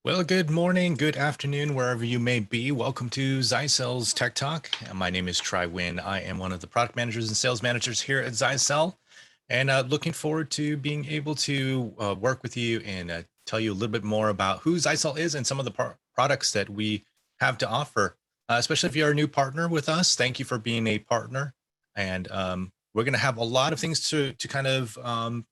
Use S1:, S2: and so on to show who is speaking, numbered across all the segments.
S1: Well, good morning, good afternoon, wherever you may be. Welcome to Zyxel's Tech Talk. My name is Tri Wynn. I am one of the product managers and sales managers here at Zyxel, and looking forward to being able to work with you and tell you a little bit more about who Zyxel is and some of the products that we have to offer. Especially if you're a new partner with us, thank you for being a partner. And we're going to have a lot of things to kind of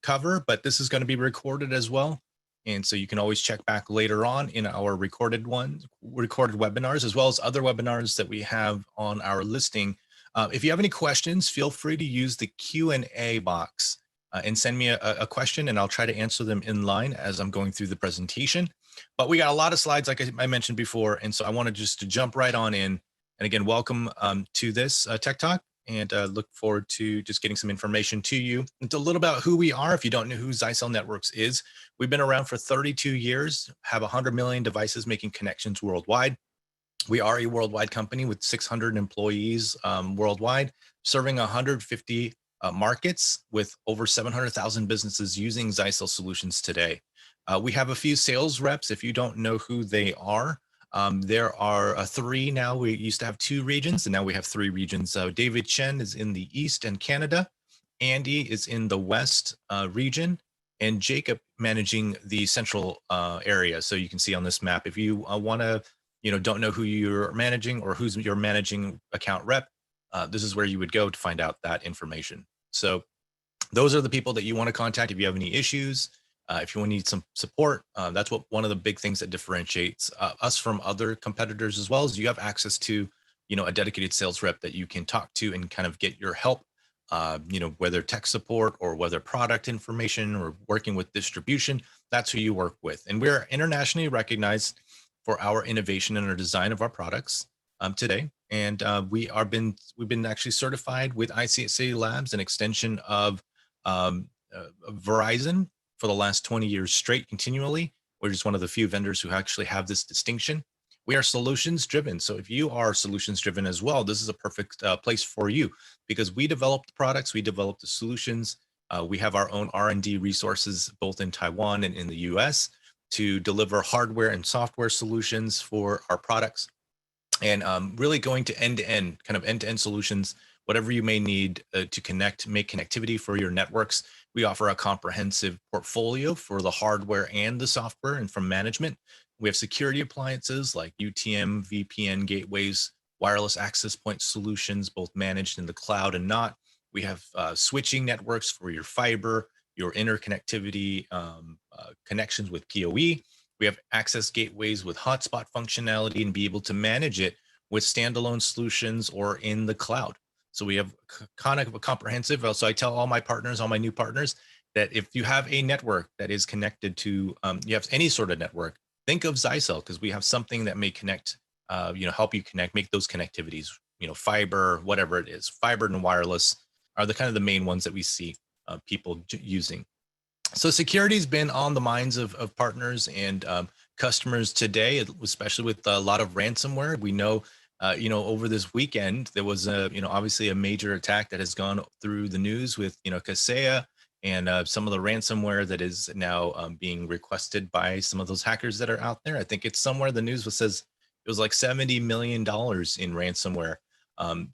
S1: cover, but this is going to be recorded as well. And so you can always check back later on in our recorded webinars, as well as other webinars that we have on our listing. If you have any questions, feel free to use the Q&A box and send me a question, and I'll try to answer them in line as I'm going through the presentation. But we got a lot of slides, like I mentioned before, and so I wanted just to jump right on in. And again, welcome to this Tech Talk, and look forward to just getting some information to you. It's a little about who we are. If you don't know who Zyxel Networks is, we've been around for 32 years, have 100 million devices making connections worldwide. We are a worldwide company with 600 employees worldwide, serving 150 markets with over 700,000 businesses using Zyxel solutions today. We have a few sales reps. If you don't know who they are, there are three now. We used to have two regions, and now we have three regions. David Chen is in the East and Canada. Andy is in the West region, and Jacob managing the central area. So you can see on this map, if you want to, don't know who you're managing or who's your managing account rep, this is where you would go to find out that information. So those are the people that you want to contact if you have any issues. If you want to need some support, that's what one of the big things that differentiates us from other competitors, as well as you have access to, a dedicated sales rep that you can talk to and kind of get your help, whether tech support or whether product information or working with distribution, that's who you work with. And we're internationally recognized for our innovation and our design of our products today. And we've been actually certified with ICSA Labs, an extension of Verizon, for the last 20 years straight continually. We're just one of the few vendors who actually have this distinction. We are solutions driven. So if you are solutions driven as well, this is a perfect place for you, because we develop the products, we develop the solutions. We have our own R&D resources, both in Taiwan and in the US, to deliver hardware and software solutions for our products. And really going to end-to-end, kind of end-to-end solutions, whatever you may need to make connectivity for your networks. We offer a comprehensive portfolio for the hardware and the software, and from management. We have security appliances like UTM, VPN gateways, wireless access point solutions, both managed in the cloud and not. We have switching networks for your fiber, your interconnectivity connections with PoE. We have access gateways with hotspot functionality and be able to manage it with standalone solutions or in the cloud. So we have kind of a comprehensive. So I tell all my partners, all my new partners, that if you have a network that is connected to, you have any sort of network, think of Zyxel, because we have something that may connect, help you connect, make those connectivities, fiber, whatever it is. Fiber and wireless are the kind of the main ones that we see people using. So security has been on the minds of partners and customers today, especially with a lot of ransomware. We know, over this weekend, there was obviously a major attack that has gone through the news with, Kaseya and some of the ransomware that is now being requested by some of those hackers that are out there. I think it's somewhere the news says it was like $70 million in ransomware.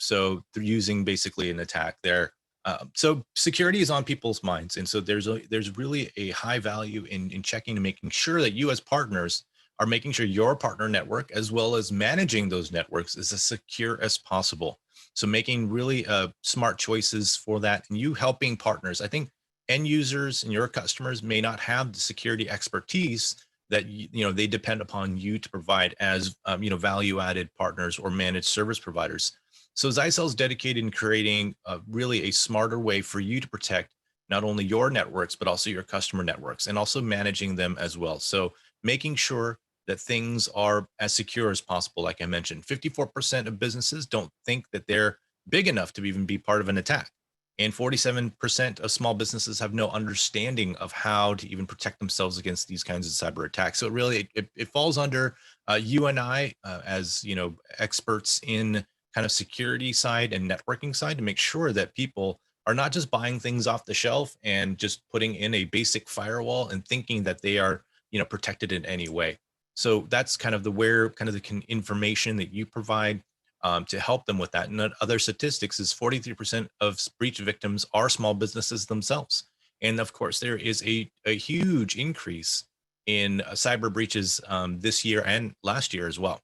S1: So they're using basically an attack there. So security is on people's minds, and so there's really a high value in checking and making sure that you as partners are making sure your partner network, as well as managing those networks, is as secure as possible. So making really smart choices for that, and you helping partners. I think end users and your customers may not have the security expertise that they depend upon you to provide as value-added partners or managed service providers. So Zyxel is dedicated in creating really a smarter way for you to protect not only your networks, but also your customer networks, and also managing them as well. So making sure that things are as secure as possible. Like I mentioned, 54% of businesses don't think that they're big enough to even be part of an attack. And 47% of small businesses have no understanding of how to even protect themselves against these kinds of cyber attacks. So it falls under you and I as experts in kind of security side and networking side, to make sure that people are not just buying things off the shelf and just putting in a basic firewall and thinking that they are protected in any way. So that's kind of the where kind of the information that you provide to help them with that. And other statistics is 43% of breach victims are small businesses themselves. And of course, there is a huge increase in cyber breaches this year and last year as well.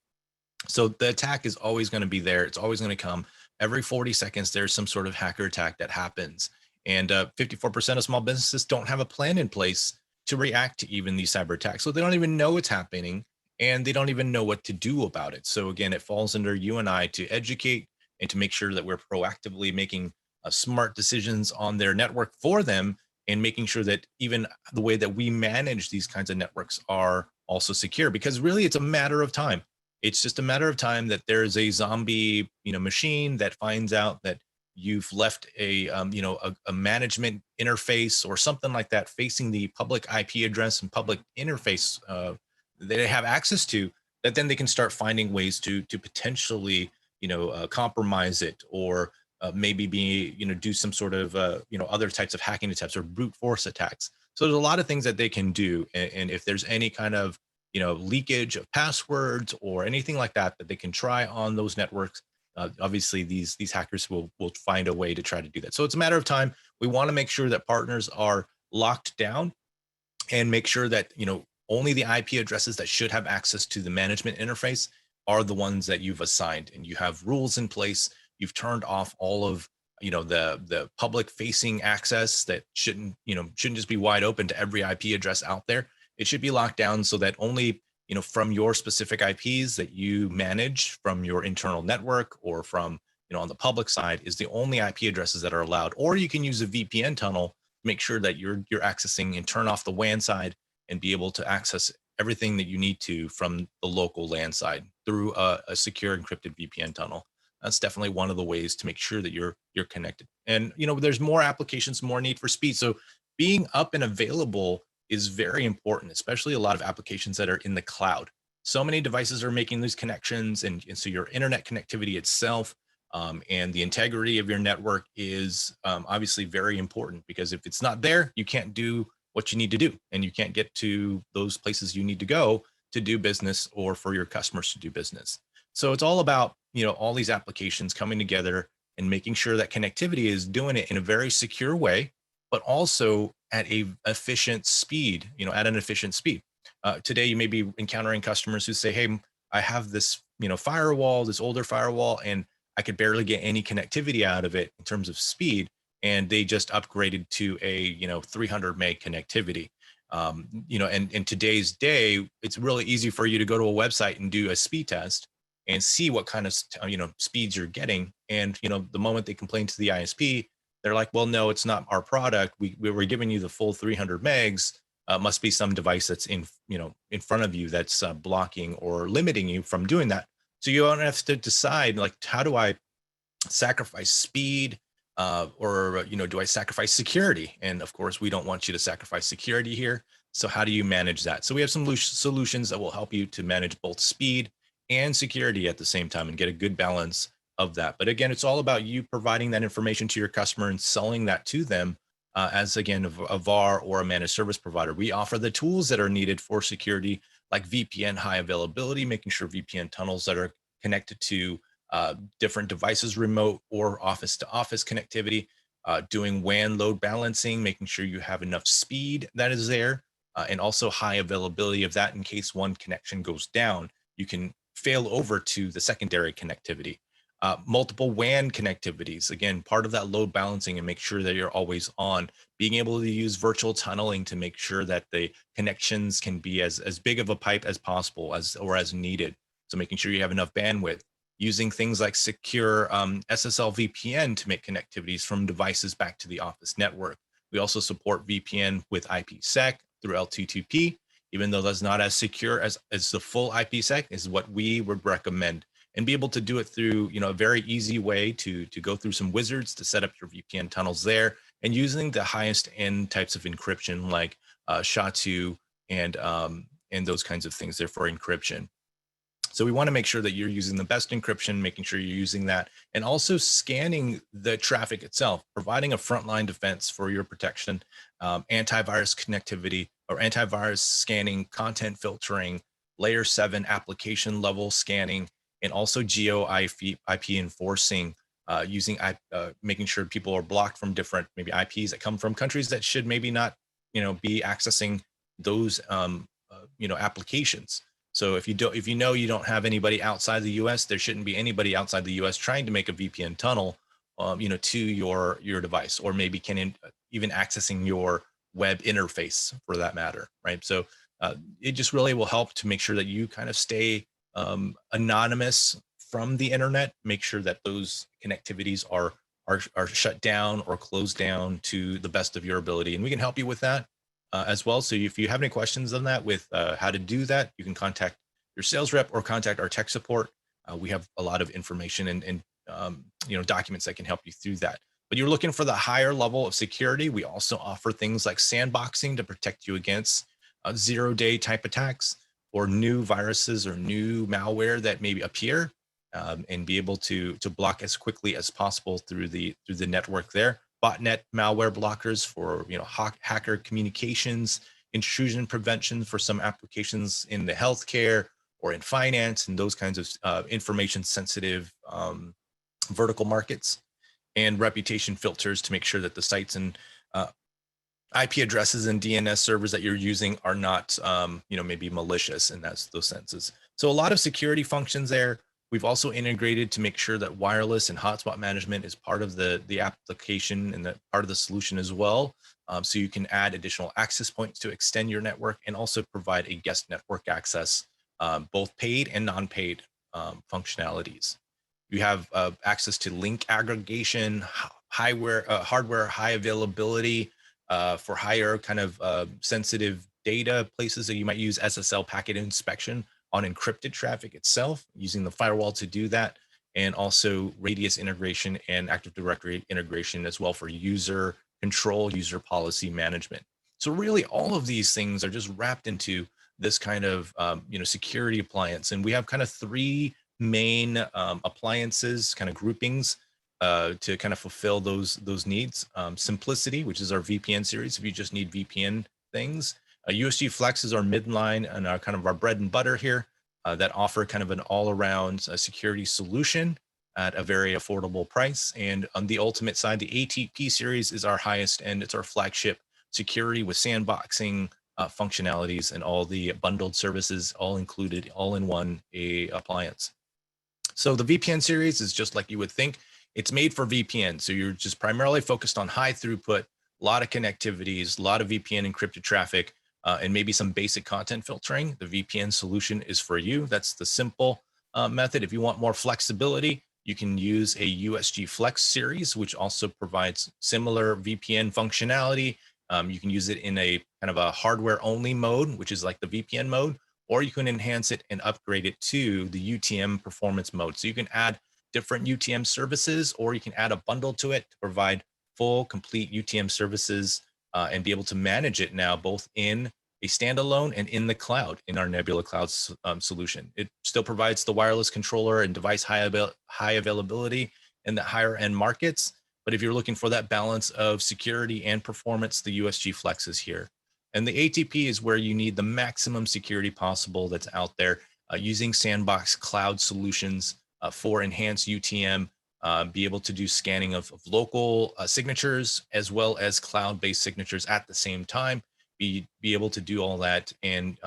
S1: So the attack is always going to be there. It's always going to come. Every 40 seconds, there's some sort of hacker attack that happens. And 54% of small businesses don't have a plan in place to react to even these cyber attacks. So they don't even know it's happening and they don't even know what to do about it. So again, it falls under you and I to educate and to make sure that we're proactively making smart decisions on their network for them and making sure that even the way that we manage these kinds of networks are also secure, because really it's a matter of time. It's just a matter of time that there's a zombie, machine that finds out that you've left a management interface or something like that facing the public IP address and public interface that they have access to. That then they can start finding ways to potentially, compromise it, or maybe do some sort of other types of hacking attempts or brute force attacks. So there's a lot of things that they can do, and if there's any kind of leakage of passwords or anything like that that they can try on those networks, obviously these hackers will find a way to try to do that. So it's a matter of time. We want to make sure that partners are locked down and make sure that only the IP addresses that should have access to the management interface are the ones that you've assigned, and you have rules in place. You've turned off all of the public facing access that shouldn't just be wide open to every IP address out there. It should be locked down so that only from your specific IPs that you manage from your internal network or from on the public side is the only IP addresses that are allowed. Or you can use a VPN tunnel to make sure that you're accessing and turn off the WAN side and be able to access everything that you need to from the local LAN side through a secure encrypted VPN tunnel. That's definitely one of the ways to make sure that you're connected. And there's more applications, more need for speed. So being up and available is very important, especially a lot of applications that are in the cloud. So many devices are making these connections, and so your internet connectivity itself and the integrity of your network is obviously very important, because if it's not there, you can't do what you need to do, and you can't get to those places you need to go to do business or for your customers to do business. So it's all about all these applications coming together and making sure that connectivity is doing it in a very secure way, but also at an efficient speed. Today, you may be encountering customers who say, "Hey, I have this, firewall, this older firewall, and I could barely get any connectivity out of it in terms of speed." And they just upgraded to a, 300 meg connectivity. And in today's day, it's really easy for you to go to a website and do a speed test and see what kind of, speeds you're getting. And, the moment they complain to the ISP, they're like, "Well, no, it's not our product. We were giving you the full 300 megs. Must be some device that's in front of you that's blocking or limiting you from doing that." So you don't have to decide, like, how do I sacrifice speed or do I sacrifice security? And of course, we don't want you to sacrifice security here. So how do you manage that? So we have some solutions that will help you to manage both speed and security at the same time and get a good balance of that. But again, it's all about you providing that information to your customer and selling that to them as, again, a VAR or a managed service provider. We offer the tools that are needed for security, like VPN high availability, making sure VPN tunnels that are connected to different devices, remote or office to office connectivity, doing WAN load balancing, making sure you have enough speed that is there, and also high availability of that in case one connection goes down. You can fail over to the secondary connectivity. Multiple WAN connectivities, again, part of that load balancing, and make sure that you're always on. Being able to use virtual tunneling to make sure that the connections can be as big of a pipe as possible as needed. So making sure you have enough bandwidth. Using things like secure SSL VPN to make connectivities from devices back to the office network. We also support VPN with IPsec through L2TP, even though that's not as secure as the full IPsec is what we would recommend. And be able to do it through a very easy way to go through some wizards to set up your VPN tunnels there, and using the highest end types of encryption like SHA-2 and those kinds of things there for encryption. So we want to make sure that you're using the best encryption, making sure you're using that, and also scanning the traffic itself, providing a frontline defense for your protection, antivirus connectivity or antivirus scanning, content filtering, layer 7 application level scanning, and also geo IP enforcing, using making sure people are blocked from different maybe IPs that come from countries that should maybe not, be accessing those, applications. So if you know you don't have anybody outside the U.S., there shouldn't be anybody outside the U.S. trying to make a VPN tunnel, to your device, or maybe even accessing your web interface for that matter, right? So it just really will help to make sure that you kind of stay anonymous from the internet. Make sure that those connectivities are shut down or closed down to the best of your ability, and we can help you with that as well. So if you have any questions on that with how to do that, you can contact your sales rep or contact our tech support. We have a lot of information and documents that can help you through that. But you're looking for the higher level of security. We also offer things like sandboxing to protect you against 0-day type attacks or new viruses or new malware that maybe appear, and be able to block as quickly as possible through the network there. Botnet malware blockers for hacker communications, intrusion prevention for some applications in the healthcare or in finance and those kinds of information sensitive vertical markets, and reputation filters to make sure that the sites and IP addresses and DNS servers that you're using are not, maybe malicious in those senses. So a lot of security functions there. We've also integrated to make sure that wireless and hotspot management is part of the application and part of the solution as well. So you can add additional access points to extend your network and also provide a guest network access, both paid and non-paid functionalities. You have access to link aggregation, hardware high availability for higher kind of sensitive data places that you might use SSL packet inspection on encrypted traffic itself, using the firewall to do that, and also radius integration and Active Directory integration as well for user control, user policy management. So really all of these things are just wrapped into this kind of security appliance. And we have kind of three main appliances, kind of groupings to kind of fulfill those needs. Simplicity, which is our VPN series, if you just need VPN things. USG Flex is our midline and our kind of our bread and butter here that offer kind of an all-around security solution at a very affordable price. And on the ultimate side, the ATP series is our highest end. It's our flagship security with sandboxing functionalities and all the bundled services all included, all in one appliance. So the VPN series is just like you would think. It's made for VPN. So you're just primarily focused on high throughput, a lot of connectivities, a lot of VPN encrypted traffic, and maybe some basic content filtering. The VPN solution is for you. That's the simple method. If you want more flexibility, you can use a USG Flex series, which also provides similar VPN functionality. You can use it in a kind of a hardware only mode, which is like the VPN mode, or you can enhance it and upgrade it to the UTM performance mode. So you can add different UTM services, or you can add a bundle to it to provide full, complete UTM services and be able to manage it now both in a standalone and in the cloud in our Nebula Cloud solution. It still provides the wireless controller and device high availability in the higher end markets. But if you're looking for that balance of security and performance, the USG Flex is here. And the ATP is where you need the maximum security possible that's out there using sandbox cloud solutions for enhanced UTM, be able to do scanning of local signatures as well as cloud-based signatures at the same time, be able to do all that and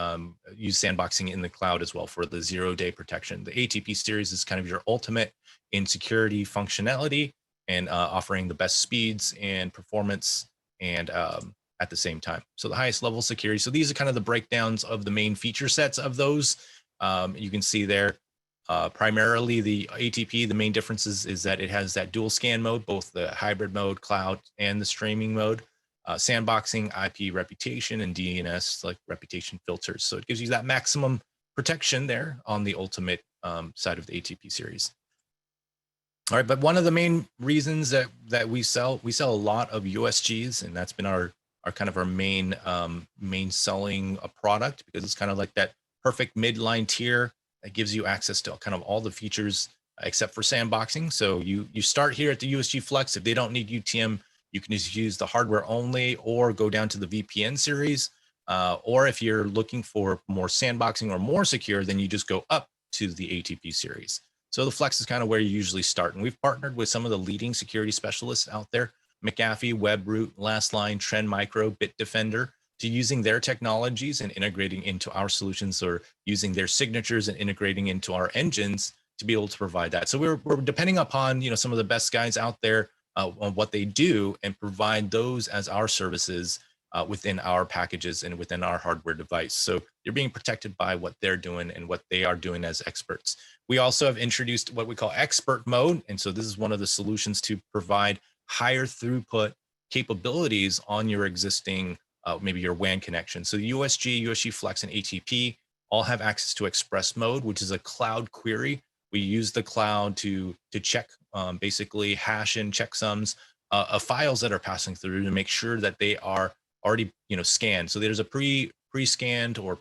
S1: use sandboxing in the cloud as well for the 0-day protection. The ATP series is kind of your ultimate in security functionality and offering the best speeds and performance and at the same time. So the highest level security. So these are kind of the breakdowns of the main feature sets of those. You can see there. Primarily the ATP, the main difference is that it has that dual scan mode, both the hybrid mode, cloud, and the streaming mode, sandboxing, IP reputation, and DNS like reputation filters. So it gives you that maximum protection there on the ultimate side of the ATP series. All right, but one of the main reasons that we sell a lot of USGs, and that's been our kind of our main selling product, because it's kind of like that perfect midline tier that gives you access to kind of all the features except for sandboxing. So you start here at the USG Flex. If they don't need UTM, you can just use the hardware only or go down to the VPN series. Or if you're looking for more sandboxing or more secure, then you just go up to the ATP series. So the Flex is kind of where you usually start. And we've partnered with some of the leading security specialists out there, McAfee, WebRoot, Lastline, Trend Micro, Bitdefender, to using their technologies and integrating into our solutions, or using their signatures and integrating into our engines to be able to provide that. So we're depending upon some of the best guys out there on what they do, and provide those as our services within our packages and within our hardware device. So you're being protected by what they're doing and what they are doing as experts. We also have introduced what we call expert mode. And so this is one of the solutions to provide higher throughput capabilities on your existing, maybe your WAN connection. So the USG, USG Flex, and ATP all have access to express mode, which is a cloud query. We use the cloud to check, basically hash and checksums of files that are passing through, to make sure that they are already scanned. So there's a pre-scanned or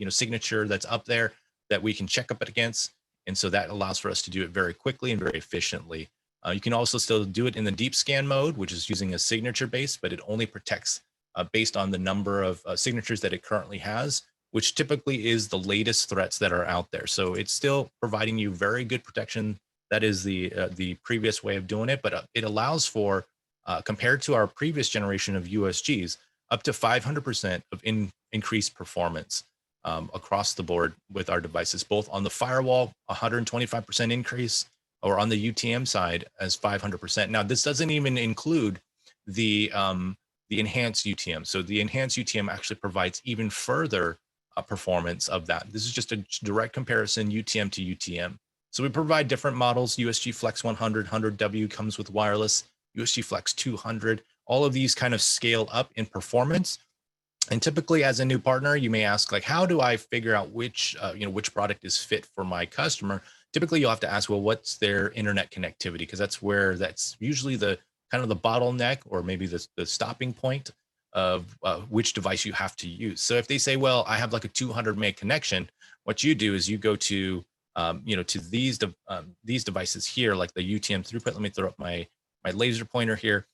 S1: signature that's up there that we can check up against, and so that allows for us to do it very quickly and very efficiently. You can also still do it in the deep scan mode, which is using a signature base, but it only protects based on the number of signatures that it currently has, which typically is the latest threats that are out there. So it's still providing you very good protection. That is the previous way of doing it, but it allows for, compared to our previous generation of USGs, up to 500% of increased performance across the board with our devices, both on the firewall, 125% increase, or on the UTM side as 500%. Now, this doesn't even include the enhanced UTM. So the enhanced UTM actually provides even further performance of that. This is just a direct comparison, UTM to UTM. So we provide different models. USG Flex 100, 100W comes with wireless, USG Flex 200. All of these kind of scale up in performance. And typically, as a new partner, you may ask, like, how do I figure out which product is fit for my customer? Typically, you'll have to ask, well, what's their internet connectivity? Because that's usually the kind of the bottleneck, or maybe the stopping point of which device you have to use. So if they say, well, I have like a 200 meg connection, what you do is you go to to these devices here, like the UTM throughput. Let me throw up my laser pointer here.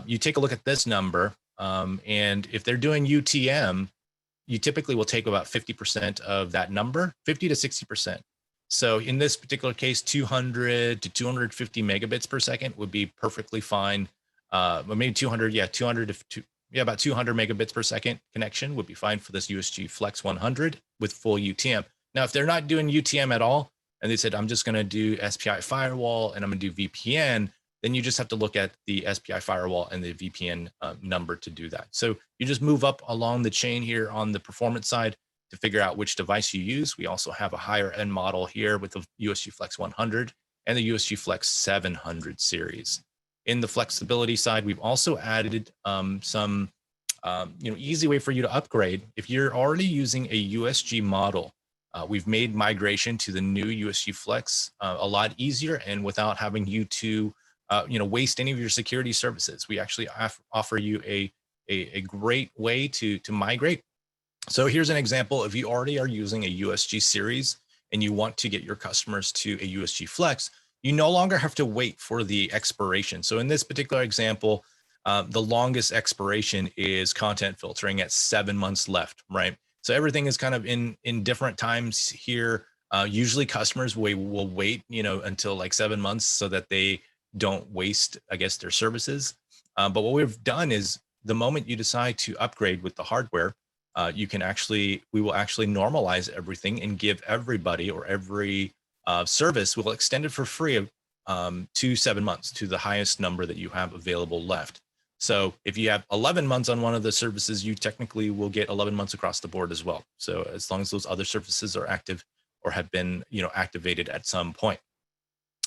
S1: You take a look at this number, and if they're doing UTM, you typically will take about 50% of that number, 50 to 60%. So in this particular case, 200 to 250 megabits per second would be perfectly fine. But maybe 200 to about 200 megabits per second connection would be fine for this USG Flex 100 with full UTM. Now, if they're not doing UTM at all, and they said, I'm just going to do SPI firewall and I'm going to do VPN, then you just have to look at the SPI firewall and the VPN number to do that. So you just move up along the chain here on the performance side to figure out which device you use. We also have a higher end model here with the USG Flex 100 and the USG Flex 700 series. In the flexibility side, we've also added some easy way for you to upgrade. If you're already using a USG model, we've made migration to the new USG Flex a lot easier, and without having you to waste any of your security services. We actually offer you a great way to migrate. So here's an example. If you already are using a USG series and you want to get your customers to a USG Flex, you no longer have to wait for the expiration. So in this particular example, the longest expiration is content filtering at 7 months left, right? So everything is kind of in different times here. Usually customers will wait, until like 7 months so that they don't waste, I guess, their services. But what we've done is, the moment you decide to upgrade with the hardware, we will actually normalize everything and give everybody, or every service, will extend it for free to 7 months, to the highest number that you have available left. So if you have 11 months on one of the services, you technically will get 11 months across the board as well. So as long as those other services are active or have been, activated at some point.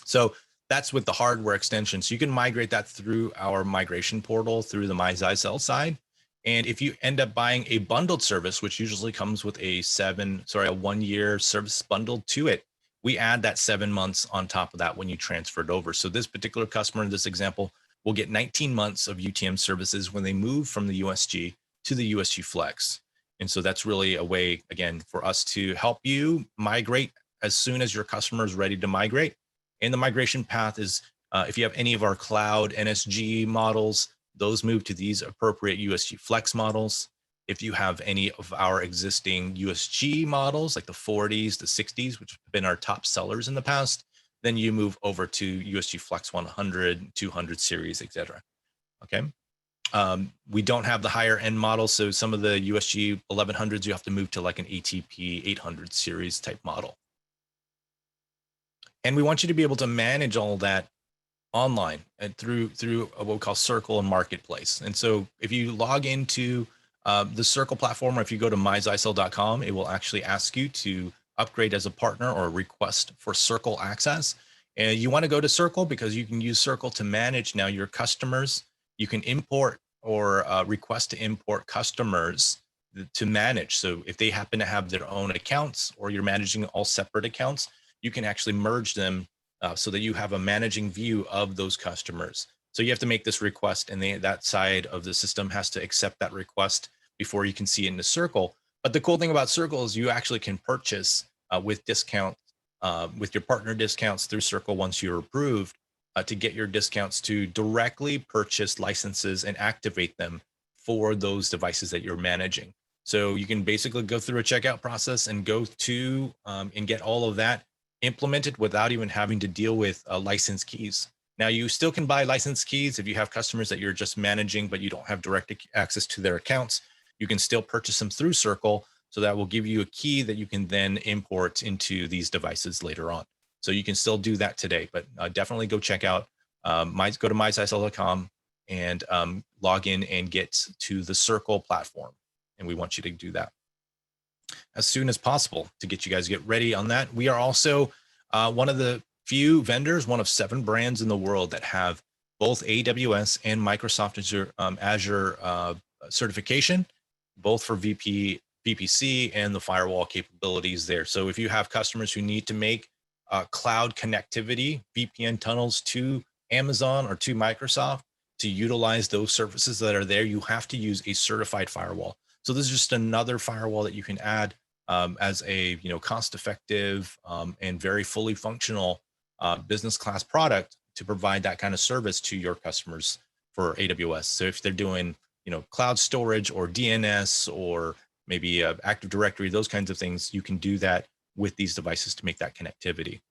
S1: So that's with the hardware extension. So you can migrate that through our migration portal through the My Zyxel side. And if you end up buying a bundled service, which usually comes with a 1-year service bundled to it, we add that 7 months on top of that when you transfer it over. So this particular customer in this example will get 19 months of UTM services when they move from the USG to the USG Flex. And so that's really a way, again, for us to help you migrate as soon as your customer is ready to migrate. And the migration path is, if you have any of our cloud NSG models, those move to these appropriate USG Flex models. If you have any of our existing USG models, like the 40s, the 60s, which have been our top sellers in the past, then you move over to USG Flex 100, 200 series, etc. Okay. We don't have the higher end models. So some of the USG 1100s, you have to move to like an ATP 800 series type model. And we want you to be able to manage all that online and through what we call Circle and Marketplace. And so if you log into the Circle platform, or if you go to myzyxel.com, it will actually ask you to upgrade as a partner or request for Circle access. And you want to go to Circle because you can use Circle to manage now your customers. You can import or request to import customers to manage. So if they happen to have their own accounts or you're managing all separate accounts, you can actually merge them so that you have a managing view of those customers. So you have to make this request, and that side of the system has to accept that request before you can see it in the Circle. But the cool thing about Circle is you actually can purchase with discount, with your partner discounts through Circle once you're approved to get your discounts to directly purchase licenses and activate them for those devices that you're managing. So you can basically go through a checkout process and go to and get all of that implemented without even having to deal with license keys. Now, you still can buy license keys if you have customers that you're just managing, but you don't have direct access to their accounts. You can still purchase them through Circle. So that will give you a key that you can then import into these devices later on. So you can still do that today, but definitely go check out go to myzyxel.com and log in and get to the Circle platform. And we want you to do that as soon as possible to get you guys get ready on that. We are also one of the few vendors, one of 7 brands in the world that have both AWS and Microsoft Azure certification, both for VPC and the firewall capabilities there. So if you have customers who need to make cloud connectivity, VPN tunnels to Amazon or to Microsoft to utilize those services that are there, you have to use a certified firewall. So this is just another firewall that you can add as a cost-effective and very fully functional business class product to provide that kind of service to your customers for AWS. So if they're doing cloud storage or DNS or maybe Active Directory, those kinds of things, you can do that with these devices to make that connectivity.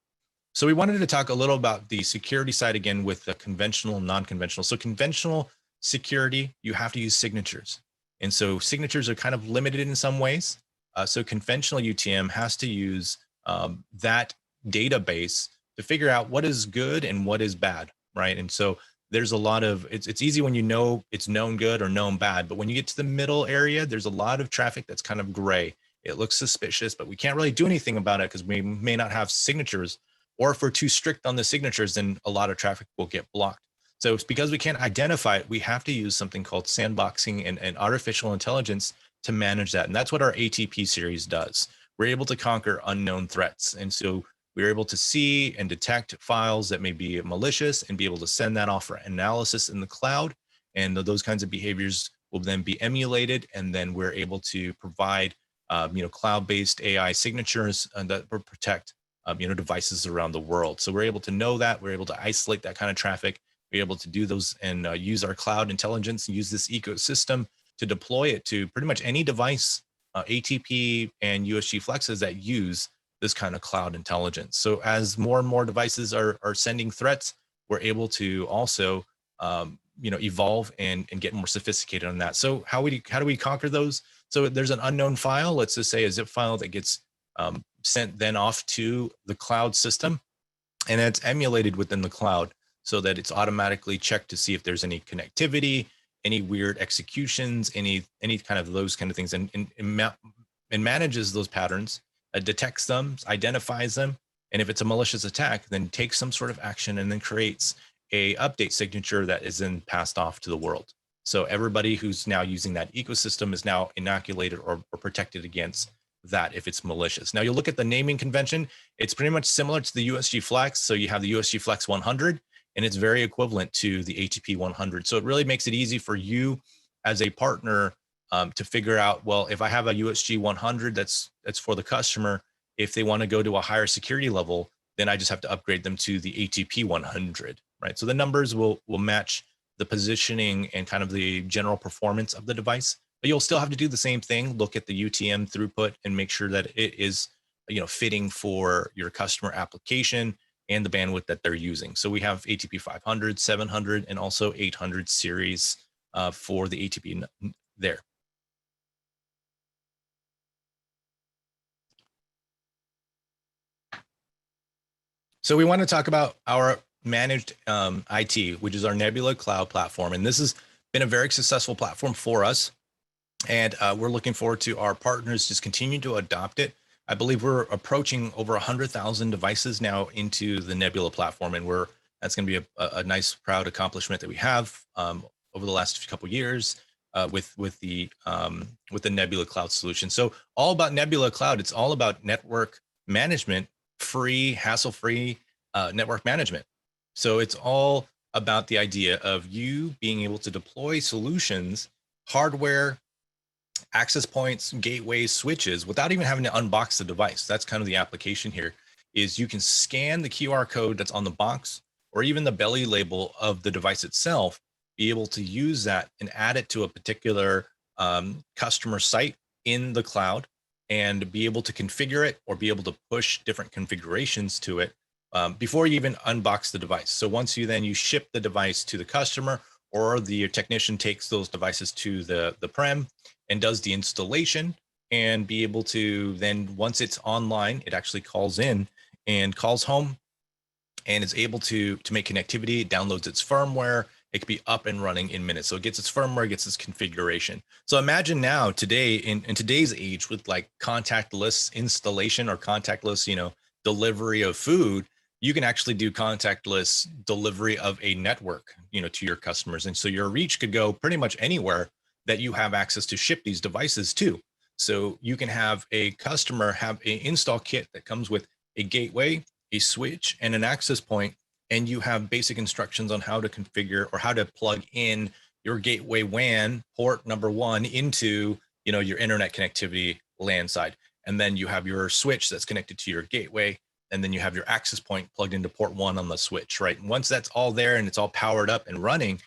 S1: So we wanted to talk a little about the security side again with the conventional and non-conventional. So conventional security, you have to use signatures. And so signatures are kind of limited in some ways. So conventional UTM has to use that database to figure out what is good and what is bad, right? And so there's a lot of, it's easy when you know it's known good or known bad, but when you get to the middle area, there's a lot of traffic that's kind of gray. It looks suspicious, but we can't really do anything about it because we may not have signatures, or if we're too strict on the signatures, then a lot of traffic will get blocked. So it's because we can't identify it, we have to use something called sandboxing and artificial intelligence to manage that. And that's what our ATP series does. We're able to conquer unknown threats. And so we're able to see and detect files that may be malicious and be able to send that off for analysis in the cloud. And those kinds of behaviors will then be emulated. And then we're able to provide cloud-based AI signatures that will protect devices around the world. So we're able to know that, we're able to isolate that kind of traffic, we're able to do those and use our cloud intelligence and use this ecosystem to deploy it to pretty much any device, ATP and USG Flexes that use this kind of cloud intelligence. So as more and more devices are sending threats, we're able to also evolve and get more sophisticated on that. So how do we conquer those? So there's an unknown file, let's just say a zip file that gets sent then off to the cloud system, and it's emulated within the cloud so that it's automatically checked to see if there's any connectivity, any weird executions, any kind of those kind of things, and manages those patterns, detects them, identifies them, and if it's a malicious attack, then takes some sort of action and then creates a update signature that is then passed off to the world. So everybody who's now using that ecosystem is now inoculated or protected against that if it's malicious. Now you look at the naming convention, it's pretty much similar to the USG Flex. So you have the USG Flex 100, and it's very equivalent to the ATP 100. So it really makes it easy for you as a partner to figure out, well, if I have a USG 100 that's for the customer, if they want to go to a higher security level, then I just have to upgrade them to the ATP 100, right? So the numbers will match the positioning and kind of the general performance of the device, But you'll still have to do the same thing, look at the UTM throughput and make sure that it is, fitting for your customer application and the bandwidth that they're using. So we have ATP 500, 700, and also 800 series for the ATP there. So we want to talk about our managed IT, which is our Nebula Cloud platform. And this has been a very successful platform for us. And we're looking forward to our partners just continue to adopt it. I believe we're approaching over 100,000 devices now into the Nebula platform, and that's going to be a nice, proud accomplishment that we have over the last couple of years with the Nebula Cloud solution. So all about Nebula Cloud, it's all about network management, free, hassle-free network management. So it's all about the idea of you being able to deploy solutions, hardware, access points, gateways, switches, without even having to unbox the device. That's kind of the application here, is you can scan the QR code that's on the box or even the belly label of the device itself, be able to use that and add it to a particular customer site in the cloud and be able to configure it or be able to push different configurations to it before you even unbox the device. So once you ship the device to the customer, or the technician takes those devices to the prem and does the installation, and be able to then, once it's online, it actually calls in and calls home and is able to make connectivity. It downloads its firmware. It could be up and running in minutes. So it gets its firmware, gets its configuration. So imagine now today, in today's age, with like contactless installation or contactless, delivery of food, you can actually do contactless delivery of a network, to your customers. And so your reach could go pretty much anywhere that you have access to ship these devices to. So you can have a customer have an install kit that comes with a gateway, a switch, and an access point, and you have basic instructions on how to configure or how to plug in your gateway WAN port number 1 into, your internet connectivity LAN side. And then you have your switch that's connected to your gateway. And then you have your access point plugged into port 1 on the switch, right? And once that's all there and it's all powered up and running,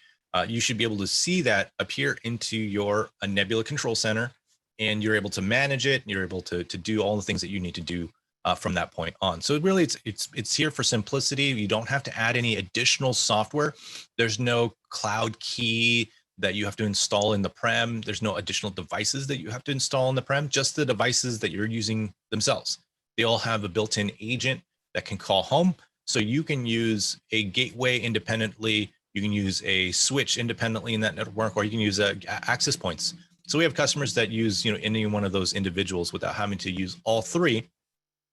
S1: you should be able to see that appear into your Nebula control center, and you're able to manage it. And you're able to do all the things that you need to do from that point on. So really, it's here for simplicity. You don't have to add any additional software. There's no cloud key that you have to install in the prem. There's no additional devices that you have to install in the prem, just the devices that you're using themselves. They all have a built-in agent that can call home. So you can use a gateway independently. You can use a switch independently in that network, or you can use access points. So we have customers that use, any one of those individuals without having to use all three.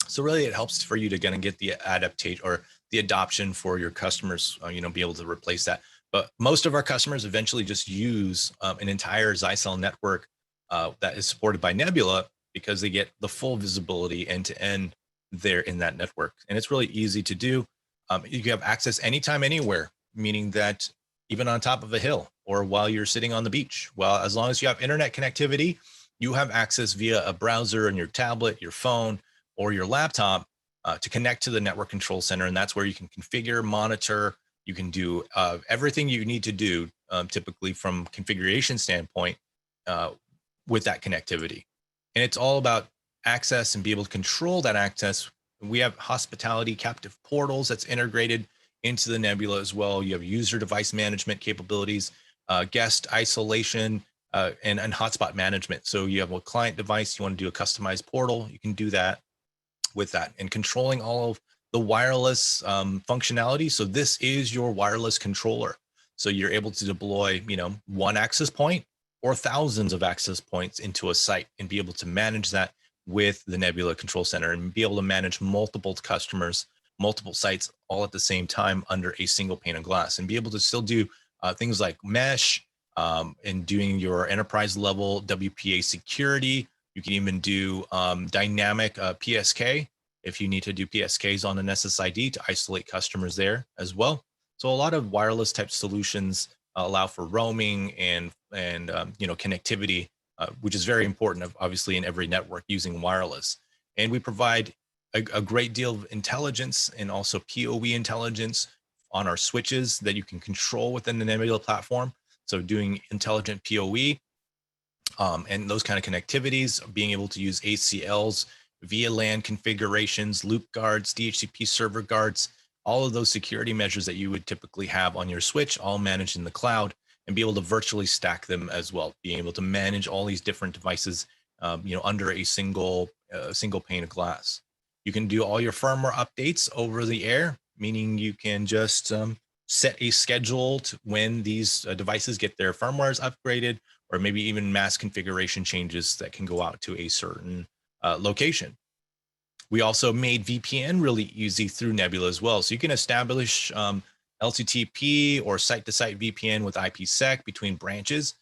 S1: So really it helps for you to get the adaptation or the adoption for your customers, be able to replace that. But most of our customers eventually just use an entire Zyxel network that is supported by Nebula, because they get the full visibility end to end there in that network. And it's really easy to do. You have access anytime, anywhere, meaning that even on top of a hill or while you're sitting on the beach, well, as long as you have internet connectivity, you have access via a browser and your tablet, your phone, or your laptop to connect to the network control center. And that's where you can configure, monitor, you can do everything you need to do typically from configuration standpoint with that connectivity. And it's all about access and be able to control that access. We have hospitality captive portals that's integrated into the Nebula as well. You have user device management capabilities, guest isolation, and hotspot management. So you have a client device, you want to do a customized portal, you can do that with that, and controlling all of the wireless functionality. So this is your wireless controller. So you're able to deploy, one access point or thousands of access points into a site and be able to manage that with the Nebula Control Center and be able to manage multiple customers, multiple sites all at the same time under a single pane of glass, and be able to still do things like mesh and doing your enterprise level WPA security. You can even do dynamic PSK if you need to do PSKs on an SSID to isolate customers there as well. So a lot of wireless type solutions allow for roaming and connectivity, which is very important, obviously, in every network using wireless. And we provide a great deal of intelligence and also PoE intelligence on our switches that you can control within the Nebula platform. So doing intelligent PoE And those kind of connectivities, being able to use ACLs, VLAN configurations, loop guards, DHCP server guards, all of those security measures that you would typically have on your switch, all managed in the cloud, and be able to virtually stack them as well. Being able to manage all these different devices, under a single pane of glass. You can do all your firmware updates over the air, meaning you can just set a schedule to when these devices get their firmwares upgraded, or maybe even mass configuration changes that can go out to a certain location. We also made VPN really easy through Nebula as well. So you can establish LTTP or site-to-site VPN with IPsec between branches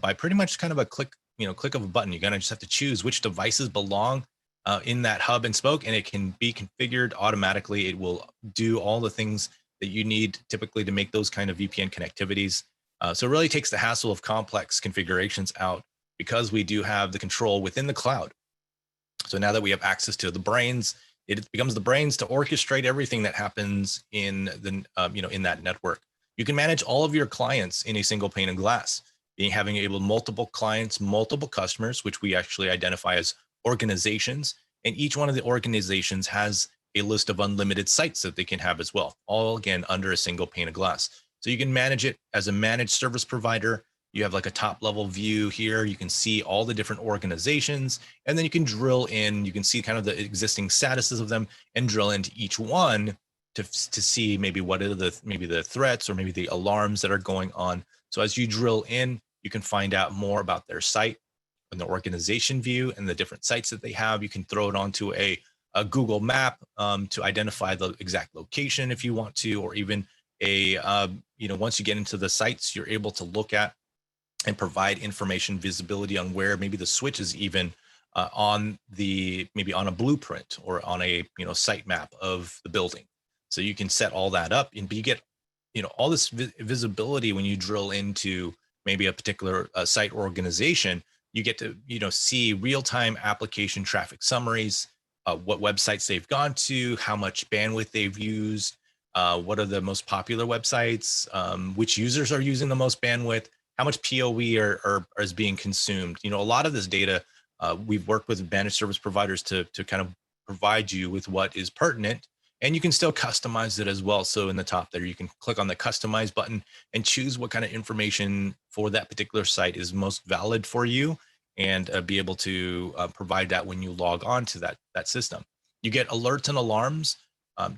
S1: by pretty much kind of a click of a button. You're gonna just have to choose which devices belong in that hub and spoke, and it can be configured automatically. It will do all the things that you need typically to make those kind of VPN connectivities. So it really takes the hassle of complex configurations out because we do have the control within the cloud. So now that we have access to the brains, it becomes the brains to orchestrate everything that happens in the in that network. You can manage all of your clients in a single pane of glass, having able multiple clients, multiple customers, which we actually identify as organizations, and each one of the organizations has a list of unlimited sites that they can have as well, all again under a single pane of glass. So you can manage it as a managed service provider. You have like a top level view here. You can see all the different organizations, and then you can drill in. You can see kind of the existing statuses of them and drill into each one to see maybe what are the threats or maybe the alarms that are going on. So as you drill in, you can find out more about their site and the organization view and the different sites that they have. You can throw it onto a Google map to identify the exact location if you want to, or even once you get into the sites, you're able to look at and provide information visibility on where maybe the switch is even maybe on a blueprint or on a site map of the building. So you can set all that up, and you get all this visibility when you drill into maybe a particular site organization. You get to see real-time application traffic summaries, what websites they've gone to, how much bandwidth they've used, what are the most popular websites, which users are using the most bandwidth, how much PoE is being consumed. A lot of this data, we've worked with managed service providers to kind of provide you with what is pertinent, and you can still customize it as well. So in the top there, you can click on the customize button and choose what kind of information for that particular site is most valid for you, and be able to provide that when you log on to that system. You get alerts and alarms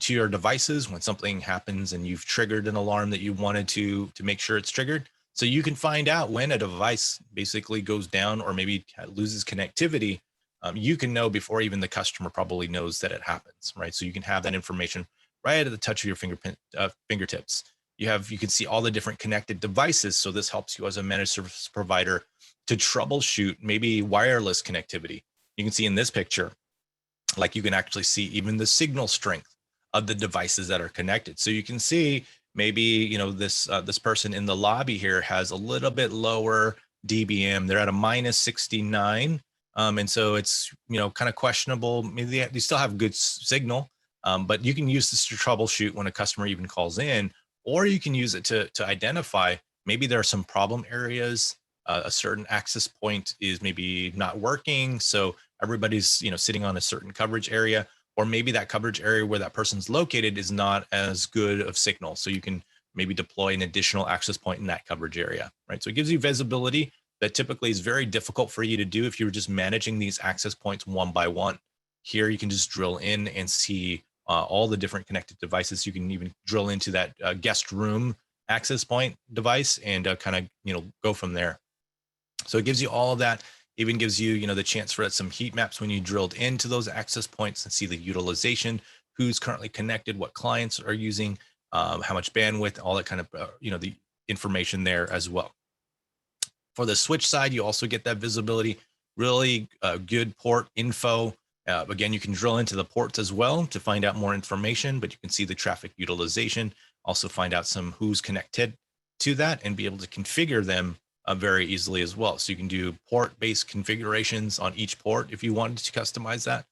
S1: to your devices when something happens and you've triggered an alarm that you wanted to make sure it's triggered. So you can find out when a device basically goes down or maybe loses connectivity. You can know before even the customer probably knows that it happens, right? So you can have that information right at the touch of your fingertips. You can see all the different connected devices. So this helps you as a managed service provider to troubleshoot maybe wireless connectivity. You can see in this picture, like you can actually see even the signal strength of the devices that are connected. So you can see maybe this person in the lobby here has a little bit lower dBm. They're at a minus 69, and so it's kind of questionable. Maybe they still have good signal, but you can use this to troubleshoot when a customer even calls in, or you can use it to identify maybe there are some problem areas. A certain access point is maybe not working, so everybody's sitting on a certain coverage area, or maybe that coverage area where that person's located is not as good of signal. So you can maybe deploy an additional access point in that coverage area, right? So it gives you visibility that typically is very difficult for you to do if you're just managing these access points one by one. Here, you can just drill in and see all the different connected devices. You can even drill into that guest room access point device and kind of, go from there. So it gives you all of that. Even gives you, the chance for some heat maps when you drilled into those access points and see the utilization, who's currently connected, what clients are using, how much bandwidth, all that kind of, the information there as well. For the switch side, you also get that visibility, really good port info. Again, you can drill into the ports as well to find out more information, but you can see the traffic utilization, also find out some who's connected to that and be able to configure them very easily as well. So you can do port-based configurations on each port if you wanted to customize that,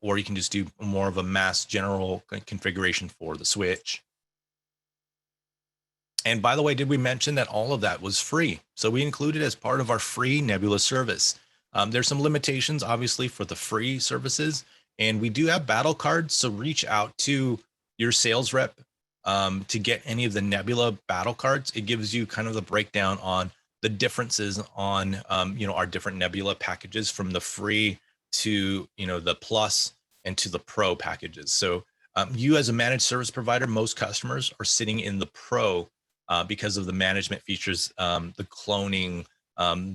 S1: or you can just do more of a mass general configuration for the switch. And by the way, did we mention that all of that was free? So we included as part of our free Nebula service. There's some limitations, obviously, for the free services, and we do have battle cards. So reach out to your sales rep to get any of the Nebula battle cards. It gives you kind of the breakdown on the differences on our different Nebula packages, from the free to the plus and to the pro packages. So you as a managed service provider, most customers are sitting in the pro because of the management features, the cloning,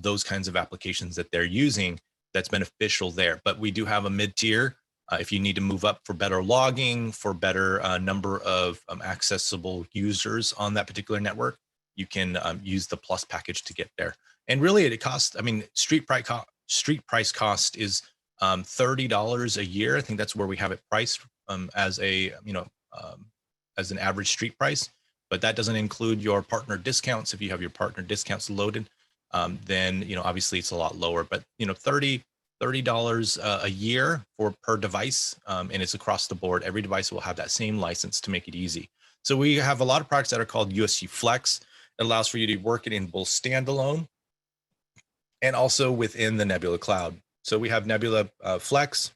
S1: those kinds of applications that they're using. That's beneficial there. But we do have a mid-tier. If you need to move up for better logging, for better number of accessible users on that particular network, you can use the plus package to get there. And really, it costs. I mean, street price cost is $30 a year. I think that's where we have it priced as a as an average street price. But that doesn't include your partner discounts. If you have your partner discounts loaded, then obviously it's a lot lower. But $30 a year for per device, and it's across the board. Every device will have that same license to make it easy. So we have a lot of products that are called USG Flex. It allows for you to work it in both standalone and also within the Nebula Cloud. So we have Nebula Flex